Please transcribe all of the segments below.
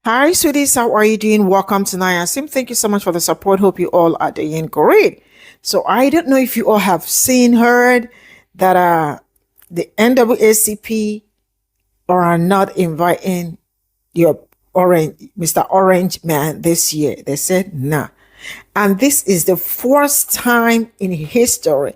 Hi, sweeties. How are you doing? Welcome to NAACP. Thank you so much for the support. Hope you all are doing great. So I don't know if you all have seen, heard that the NAACP are not inviting your Mr. Orange Man this year. They said nah. And this is the first time in history.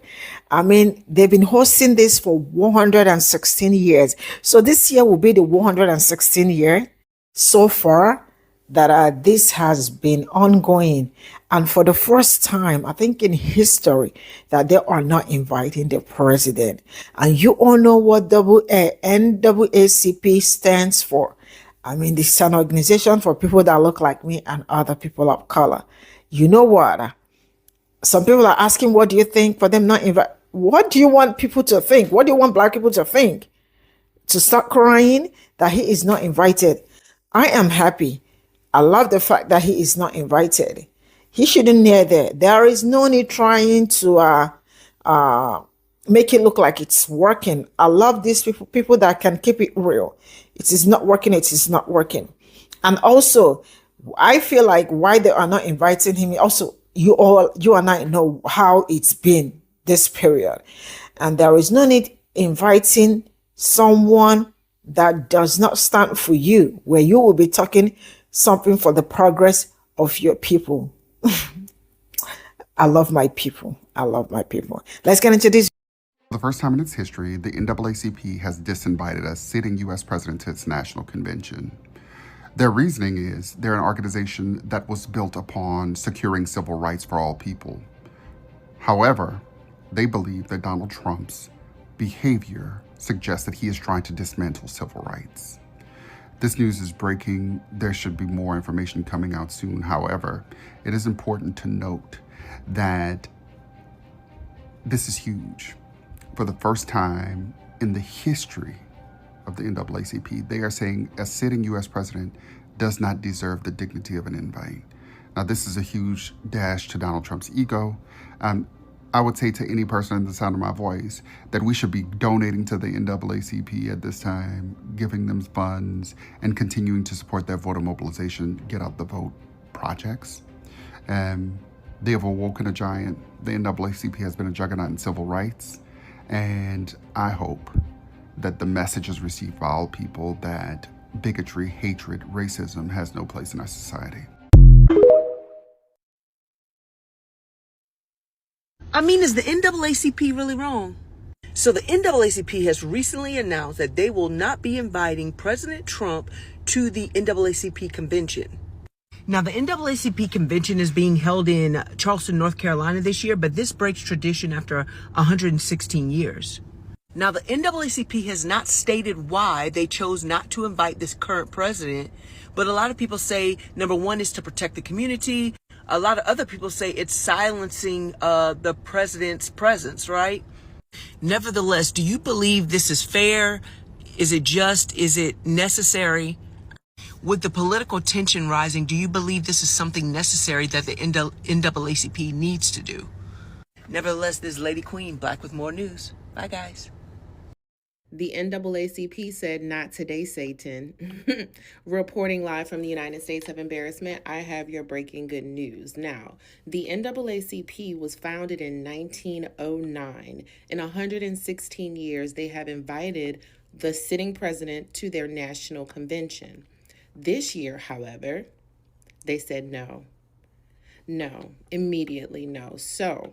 I mean, they've been hosting this for 116 years. So this year will be the 116 year so far that this has been ongoing. And for the first time, I think in history, that they are not inviting the president. And you all know what NAACP stands for. I mean, this is an organization for people that look like me and other people of color. You know what? Some people are asking, what do you think for them not invite? What do you want people to think? What do you want black people to think? To start crying that he is not invited? I am happy. I love the fact that he is not invited. He shouldn't near there. There is no need trying to make it look like it's working. I love these people that can keep it real. It is not working. It is not working. And also, I feel like why they are not inviting him. Also, you and I know how it's been this period, and there is no need inviting someone that does not stand for you, where you will be talking something for the progress of your people. I love my people. I love my people. Let's get into this. For the first time in its history, the NAACP has disinvited a sitting U.S. president to its national convention. Their reasoning is they're an organization that was built upon securing civil rights for all people. However, they believe that Donald Trump's behavior suggests that he is trying to dismantle civil rights. This news is breaking. There should be more information coming out soon. However, it is important to note that this is huge. For the first time in the history of the NAACP, they are saying a sitting U.S. president does not deserve the dignity of an invite. Now, this is a huge dash to Donald Trump's ego. I would say to any person in the sound of my voice that we should be donating to the NAACP at this time, giving them funds, and continuing to support their voter mobilization, get out the vote projects. They have awoken a giant. The NAACP has been a juggernaut in civil rights. And I hope that the message is received by all people that bigotry, hatred, racism has no place in our society. I mean, is the NAACP really wrong? So the NAACP has recently announced that they will not be inviting President Trump to the NAACP convention. Now, the NAACP convention is being held in Charleston, North Carolina this year, but this breaks tradition after 116 years. Now, the NAACP has not stated why they chose not to invite this current president, but a lot of people say, number one, is to protect the community. A lot of other people say it's silencing the president's presence, right? Nevertheless, do you believe this is fair? Is it just? Is it necessary? With the political tension rising, do you believe this is something necessary that the NAACP needs to do? Nevertheless, this is Lady Queen, back with more news. Bye, guys. The NAACP said, "Not today, Satan." Reporting live from the United States of Embarrassment, I have your breaking good news. Now, the NAACP was founded in 1909. In 116 years, they have invited the sitting president to their national convention. This year, however, they said no. No, immediately no. So,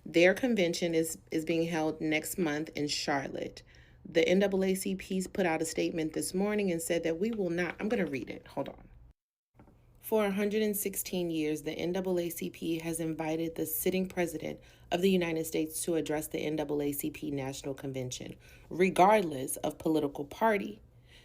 their convention is being held next month in Charlotte. The NAACP's put out a statement this morning and said that we will not, I'm going to read it. Hold on. For 116 years, the NAACP has invited the sitting president of the United States to address the NAACP National Convention, regardless of political party.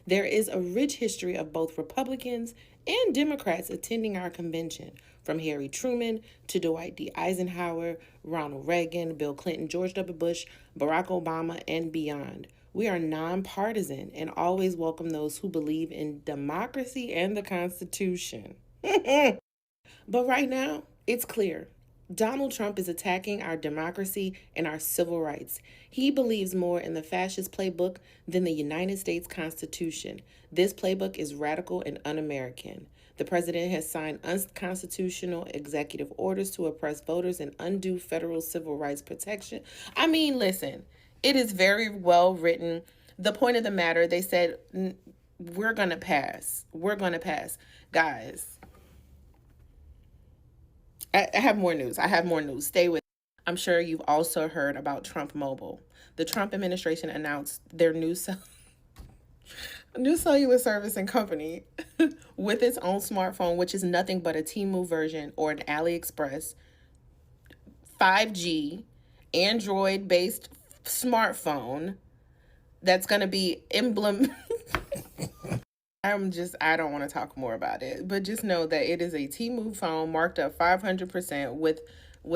There is a rich history of both Republicans and Democrats attending our convention, from Harry Truman to Dwight D. Eisenhower, Ronald Reagan, Bill Clinton, George W. Bush, Barack Obama, and beyond. We are nonpartisan and always welcome those who believe in democracy and the Constitution. But right now, it's clear. Donald Trump is attacking our democracy and our civil rights. He believes more in the fascist playbook than the United States Constitution. This playbook is radical and un American. The president has signed unconstitutional executive orders to oppress voters and undo federal civil rights protection. I mean, listen, it is very well written. The point of the matter, they said, we're going to pass. We're going to pass. Guys, I have more news. I have more news. Stay with me. I'm sure you've also heard about Trump Mobile. The Trump administration announced their new cellular service and company with its own smartphone, which is nothing but a Temu version or an AliExpress 5G Android-based smartphone that's going to be I don't want to talk more about it, but just know that it is a Temu phone marked up 500% with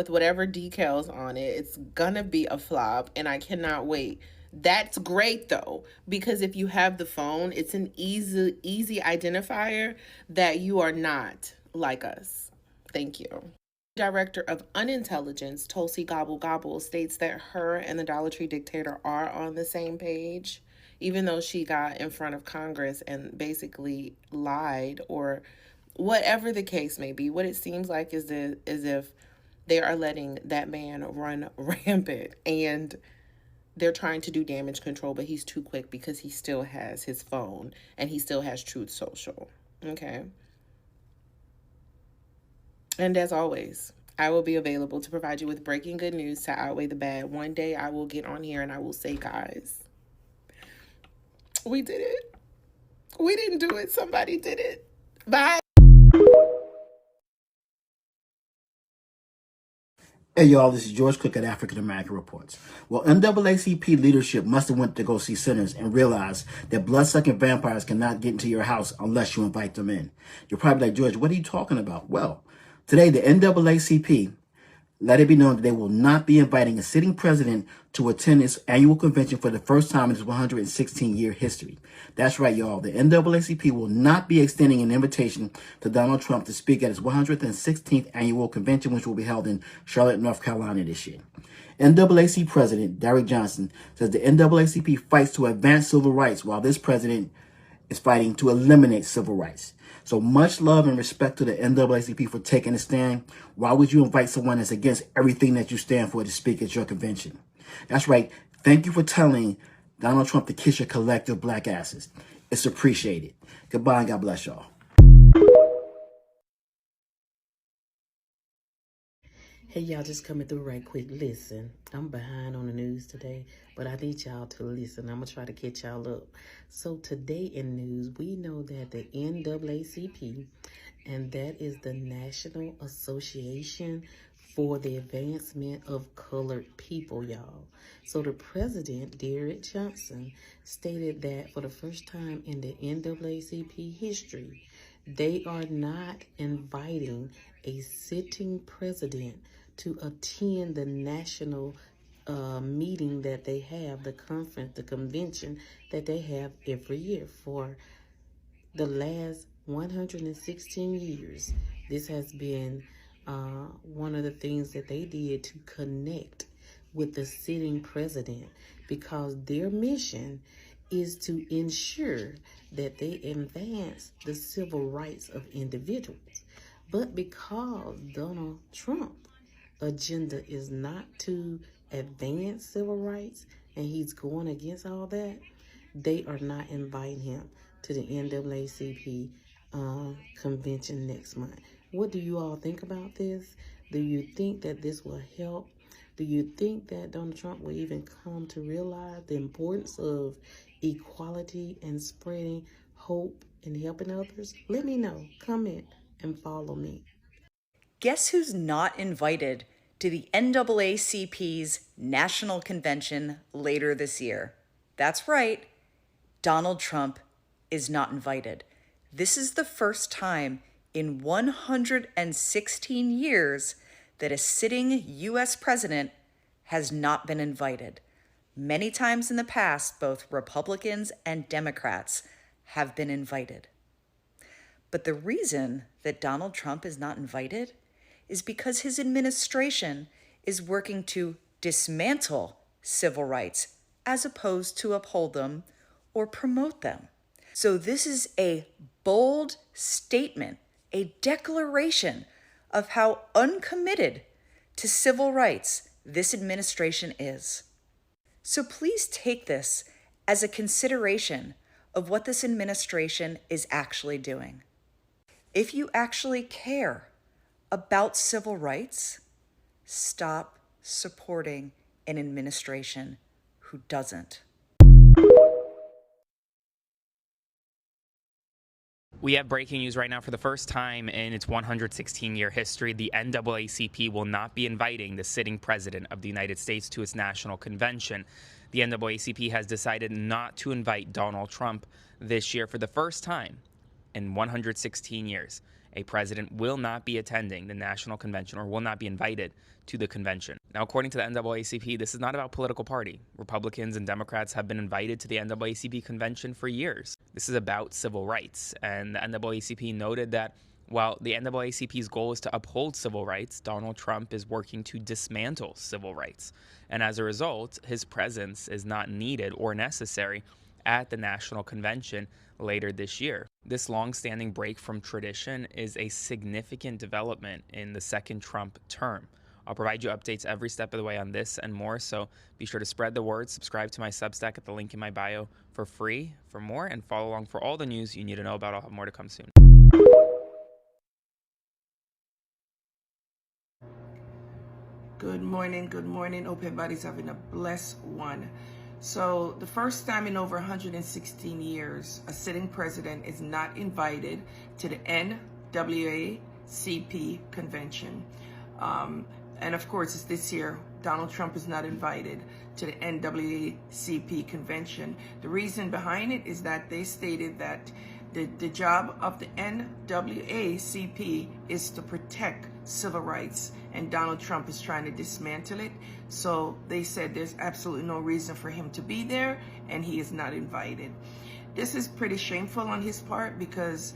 whatever decals on it. It's gonna be a flop, and I cannot wait. That's great though, because if you have the phone, it's an easy identifier that you are not like us. Thank you. Director of Unintelligence, Tulsi Gobble Gobble, states that her and the Dollar Tree dictator are on the same page, even though she got in front of Congress and basically lied, or whatever the case may be. What it seems like is if they are letting that man run rampant, and they're trying to do damage control, but he's too quick because he still has his phone and he still has Truth Social. Okay. And as always, I will be available to provide you with breaking good news to outweigh the bad. One day I will get on here and I will say, guys, we did it. We didn't do it. Somebody did it. Bye. Hey y'all, this is George Cook at African American Reports. Well, NAACP leadership must have went to go see sinners and realized that blood-sucking vampires cannot get into your house unless you invite them in. You're probably like, George, what are you talking about? Well, today the NAACP let it be known that they will not be inviting a sitting president to attend its annual convention for the first time in its 116-year history. That's right, y'all. The NAACP will not be extending an invitation to Donald Trump to speak at its 116th annual convention, which will be held in Charlotte, North Carolina this year. NAACP President Derrick Johnson says the NAACP fights to advance civil rights, while this president is fighting to eliminate civil rights. So much love and respect to the NAACP for taking a stand. Why would you invite someone that's against everything that you stand for to speak at your convention? That's right. Thank you for telling Donald Trump to kiss your collective black asses. It's appreciated. Goodbye and God bless y'all. Hey, y'all, just coming through right quick. Listen, I'm behind on the news today, but I need y'all to listen. I'm going to try to catch y'all up. So today in news, we know that the NAACP, and that is the National Association for the Advancement of Colored People, y'all. So the president, Derrick Johnson, stated that for the first time in the NAACP history, they are not inviting a sitting president to attend the national meeting that they have, the conference, the convention that they have every year for the last 116 years. This has been one of the things that they did to connect with the sitting president, because their mission is to ensure that they advance the civil rights of individuals. But because Donald Trump agenda is not to advance civil rights and he's going against all that, they are not inviting him to the NAACP convention next month. What do you all think about this? Do you think that this will help? Do you think that Donald Trump will even come to realize the importance of equality and spreading hope and helping others? Let me know. Comment and follow me. Guess who's not invited to the NAACP's National Convention later this year? That's right, Donald Trump is not invited. This is the first time in 116 years that a sitting U.S. president has not been invited. Many times in the past, both Republicans and Democrats have been invited. But the reason that Donald Trump is not invited is because his administration is working to dismantle civil rights as opposed to uphold them or promote them. So this is a bold statement, a declaration of how uncommitted to civil rights this administration is. So please take this as a consideration of what this administration is actually doing. If you actually care about civil rights, stop supporting an administration who doesn't. We have breaking news right now. For the first time in its 116-year history, the NAACP will not be inviting the sitting president of the United States to its national convention. The NAACP has decided not to invite Donald Trump this year for the first time in 116 years. A president will not be attending the national convention or will not be invited to the convention. Now, according to the NAACP, this is not about political party. Republicans and Democrats have been invited to the NAACP convention for years. This is about civil rights. And the NAACP noted that while the NAACP's goal is to uphold civil rights, Donald Trump is working to dismantle civil rights. And as a result, his presence is not needed or necessary at the national convention later this year. This long-standing break from tradition is a significant development in the second Trump term. I'll provide you updates every step of the way on this and more, so be sure to spread the word, subscribe to my Substack at the link in my bio for free for more, and follow along for all the news you need to know about. I'll have more to come soon. Good morning. Hope everybody's having a blessed one. So the first time in over 116 years, a sitting president is not invited to the NAACP convention. And of course, it's this year, Donald Trump is not invited to the NAACP convention. The reason behind it is that they stated that the job of the NAACP is to protect civil rights, and Donald Trump is trying to dismantle it. So they said there's absolutely no reason for him to be there, and he is not invited. This is pretty shameful on his part because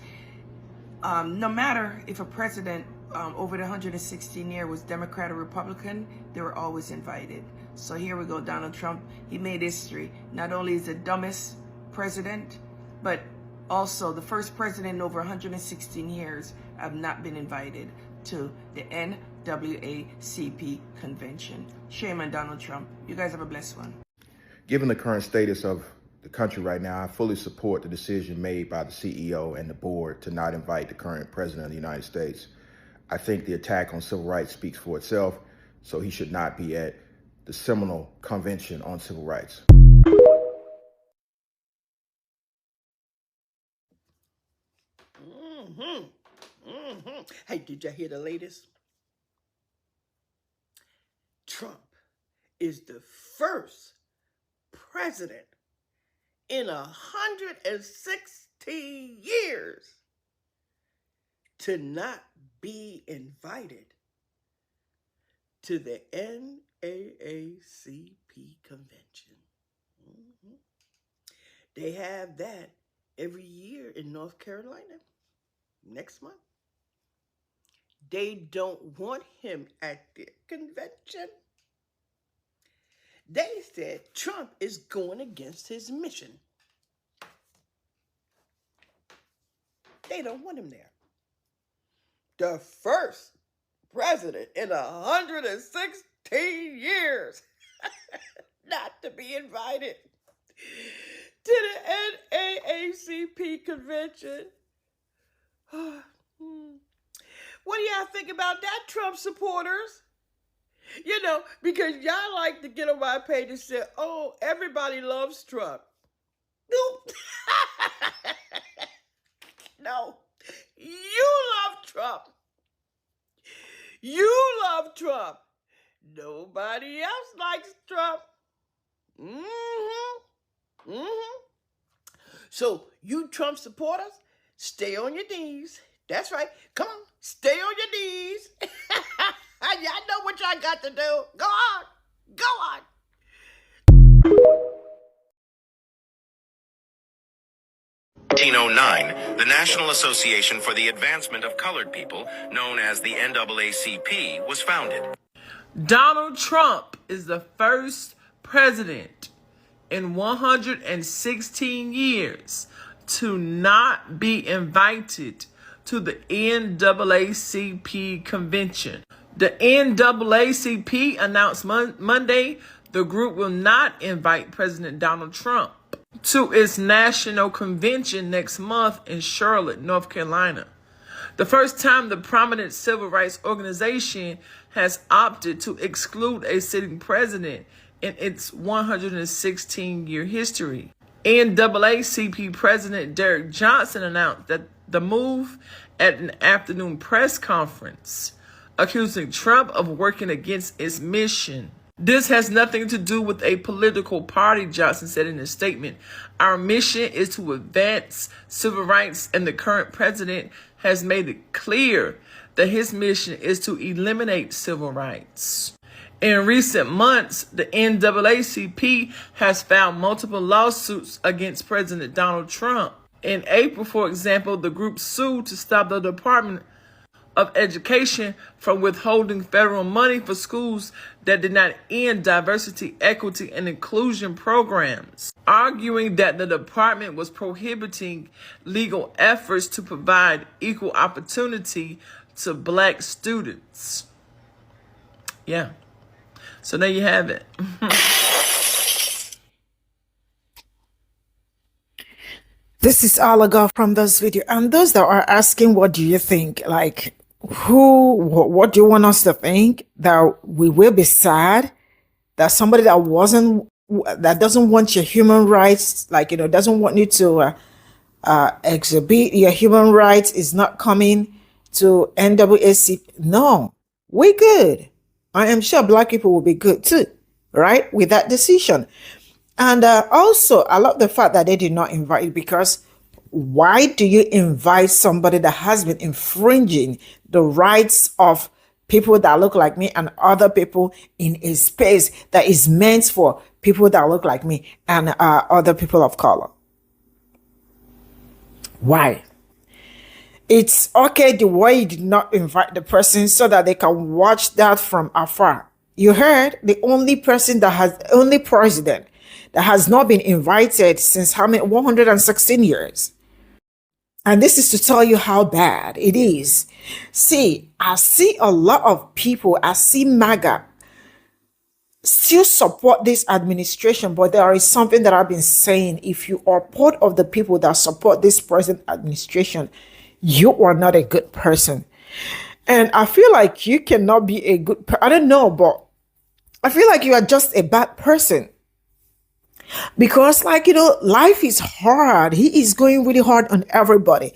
no matter if a president over the 116 year was Democrat or Republican, they were always invited. So here we go, Donald Trump. He made history. Not only is the dumbest president, but also the first president in over 116 years have not been invited to the NAACP convention. Shame on Donald Trump. You guys have a blessed one. Given the current status of the country right now, I fully support the decision made by the CEO and the board to not invite the current president of the United States. I think the attack on civil rights speaks for itself, so he should not be at the seminal convention on civil rights. Hey, did y'all hear the latest? Trump is the first president in 116 years to not be invited to the NAACP convention. They have that every year in North Carolina next month. They don't want him at their convention. They said Trump is going against his mission. They don't want him there. The first president in 116 years not to be invited to the NAACP convention. What do y'all think about that, Trump supporters? You know, because y'all like to get on my page and say, oh, everybody loves Trump. Nope. No. You love Trump. You love Trump. Nobody else likes Trump. So, you Trump supporters, stay on your knees. That's right. Come on, stay on your knees. Y'all know what y'all got to do. Go on. Go on. 1909, the National Association for the Advancement of Colored People, known as the NAACP, was founded. Donald Trump is the first president in 116 years to not be invited to the NAACP convention. The NAACP announced Monday the group will not invite President Donald Trump to its national convention next month in Charlotte, North Carolina. The first time the prominent civil rights organization has opted to exclude a sitting president in its 116-year history. NAACP President Derek Johnson announced that the move at an afternoon press conference, accusing Trump of working against its mission. This has nothing to do with a political party, Johnson said in a statement. Our mission is to advance civil rights, and the current president has made it clear that his mission is to eliminate civil rights. In recent months, the NAACP has filed multiple lawsuits against President Donald Trump. In April, for example, the group sued to stop the Department of Education from withholding federal money for schools that did not end diversity, equity, and inclusion programs, arguing that the department was prohibiting legal efforts to provide equal opportunity to Black students. Yeah. So there you have it. This is all I got from this video. And those that are asking, what do you think? Like, what do you want us to think? That we will be sad that somebody that doesn't want your human rights, like, doesn't want you to exhibit your human rights, is not coming to NAACP. No, we good. I am sure Black people will be good too, right? With that decision. And also, I love the fact that they did not invite you, because why do you invite somebody that has been infringing the rights of people that look like me and other people in a space that is meant for people that look like me and other people of color? Why? It's okay the way you did not invite the person so that they can watch that from afar. You heard the only president that has not been invited since 116 years. And this is to tell you how bad it is. See, I see a lot of people, I see MAGA still support this administration, but there is something that I've been saying. If you are part of the people that support this present administration, you are not a good person. And I feel like you cannot be a good person. I don't know, but I feel like you are just a bad person. Because, life is hard. He is going really hard on everybody.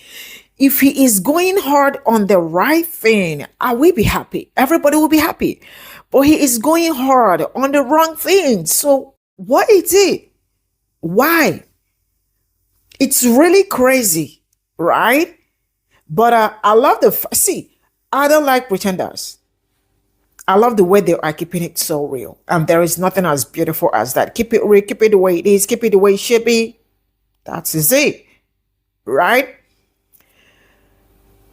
If he is going hard on the right thing, I will be happy. Everybody will be happy. But he is going hard on the wrong thing. So what is it? Why? It's really crazy, right? But I love I don't like pretenders. I love the way they are keeping it so real. And there is nothing as beautiful as that. Keep it real, keep it the way it is, keep it the way it should be. That is it. Right?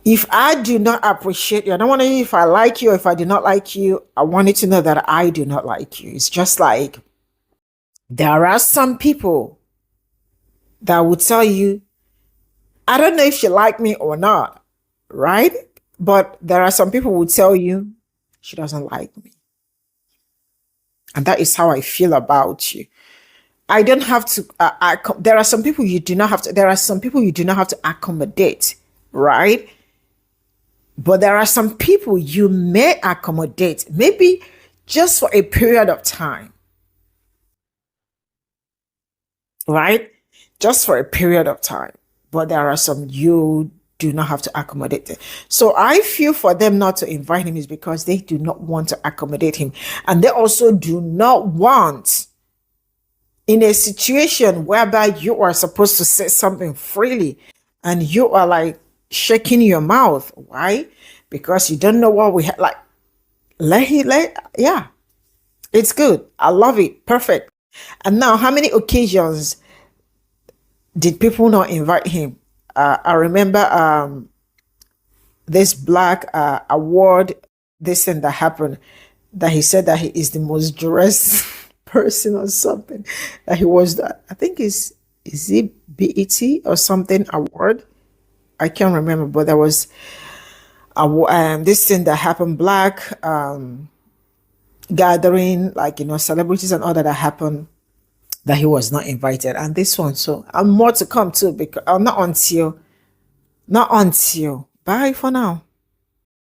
If I do not appreciate you, I don't want to know if I like you or if I do not like you. I want you to know that I do not like you. It's just like there are some people that would tell you, I don't know if you like me or not. Right? But there are some people who would tell you, she doesn't like me. And that is how I feel about you. I don't have to, there are some people you do not have to accommodate, right? But there are some people you may accommodate, maybe just for a period of time, right? Just for a period of time. But there are some you do not have to accommodate them. So I feel for them not to invite him is because they do not want to accommodate him. And they also do not want, in a situation whereby you are supposed to say something freely and you are like shaking your mouth. Why? Because you don't know what we have. Like, yeah, it's good. I love it. Perfect. And now, how many occasions did people not invite him? I remember this black award, this thing that happened, that he said that he is the most dressed person or something. That he was, I think is it BET or something award? I can't remember, but there was this thing that happened, black gathering, like, celebrities and all that happened, that he was not invited. And this one, so more to come too, because not until. Bye for now.